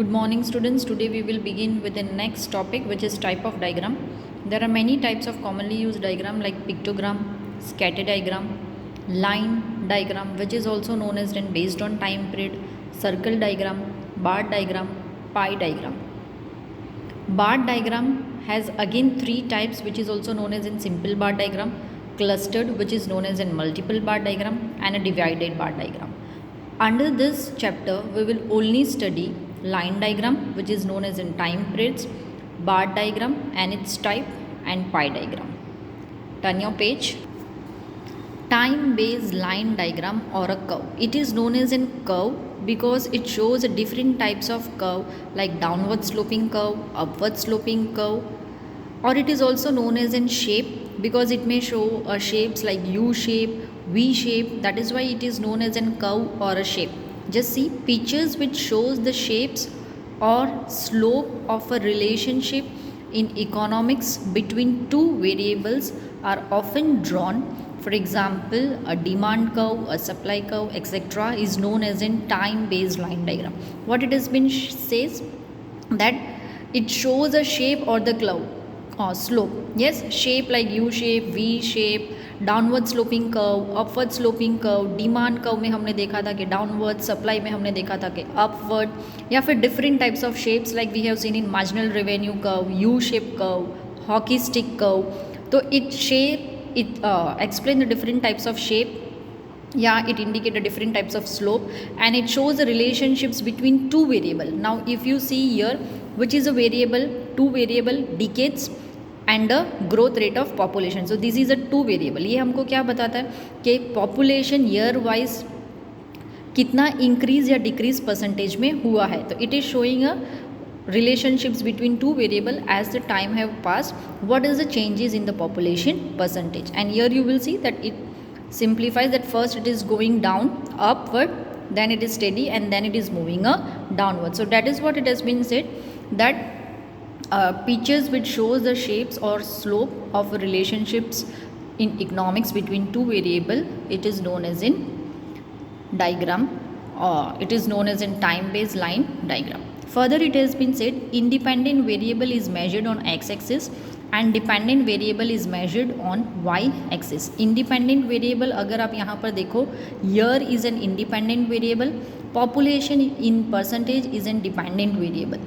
Good morning students. Today we will begin with the next topic, which is type of diagram. There are many types of commonly used diagram like pictogram, scatter diagram, line diagram, which is also known as then based on time period, circle diagram, bar diagram, pie diagram. Bar diagram has again three types, which is also known as in simple bar diagram, clustered, which is known as in multiple bar diagram, and a divided bar diagram. Under this chapter, we will only study line diagram, which is known as in time periods, bar diagram and its type, and pie diagram. Turn your page. Time based line diagram or a curve. It is known as in curve because it shows different types of curve like downward sloping curve, upward sloping curve, or it is also known as in shape because it may show shapes like U shape, V shape. That is why it is known as in curve or a shape. Just see pictures which shows the shapes or slope of a relationship in economics between two variables are often drawn. For example, a demand curve, a supply curve, etc. is known as in time based line diagram. What it has been says that it shows a shape or the curve or slope. Yes, shape like U shape, V shape, downward sloping curve, upward sloping curve, demand curve में हमने देखा था कि downward, supply में हमने देखा था कि अपवर्ड, या फिर different types of shapes like we have seen in marginal revenue curve, U shape curve, hockey stick curve. तो it shape it explain the different types of shape. Yeah, it indicate the different types of slope and it shows the relationships between two variable. Now if you see here, which is a variable, two variable, decades and the growth rate of population. So this is a two variable. ये हमको क्या बताता है कि population year wise कितना increase या decrease percentage में हुआ है. तो it is showing a relationships between two variable as the time have passed, what is the changes in the population percentage. And here you will see that it simplifies that first it is going down upward, then it is steady, and then it is moving downward. So that is what it has been said, that pictures which shows the shapes or slope of relationships in economics between two variable, it is known as in diagram, or it is known as in time based line diagram. Further it has been said independent variable is measured on x axis and dependent variable is measured on y axis. Independent variable अगर आप यहाँ पर देखो, year is an independent variable, population in percentage is an dependent variable.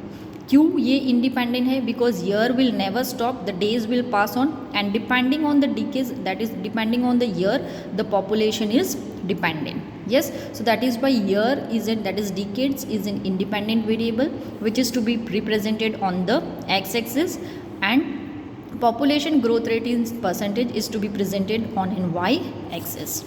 क्यों ये independent है? Because year will never stop, the days will pass on and depending on the decays, that is depending on the year, the population is dependent. Yes, so that is why year is in, that is decades is an independent variable which is to be represented on the x-axis, and population growth rate in percentage is to be presented on in y-axis.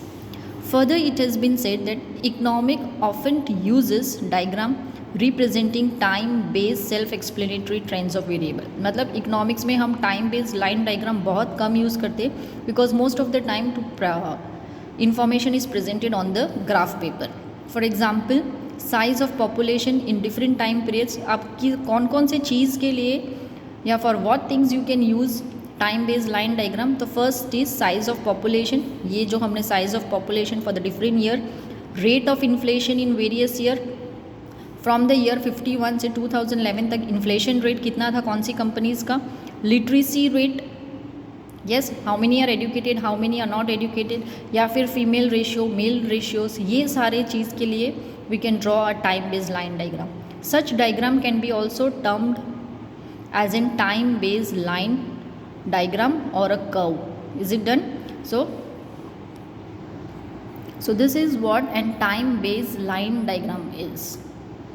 Further it has been said that economic often uses diagram representing time based self explanatory trends of variable. मतलब economics में हम time based line diagram बहुत कम use करते हैं because most of the time to information is presented on the graph paper. For example, size of population in different time periods. आपकी कौन कौन से चीज़ के लिए या for what things you can use time based line diagram. तो first is size of population. ये जो हमने size of population for the different year, rate of inflation in various year. From the year 51 से 2011 तक inflation rate कितना था कौन सी कंपनीज़ का. Literacy rate, yes, how many are educated, how many are not educated, या फिर female ratio, mail ratios, ये सारे चीज़ के लिए we can draw a time based line diagram. Such diagram can be also termed as in time based line diagram और a curve. Is it done? So this is what a time based line diagram is.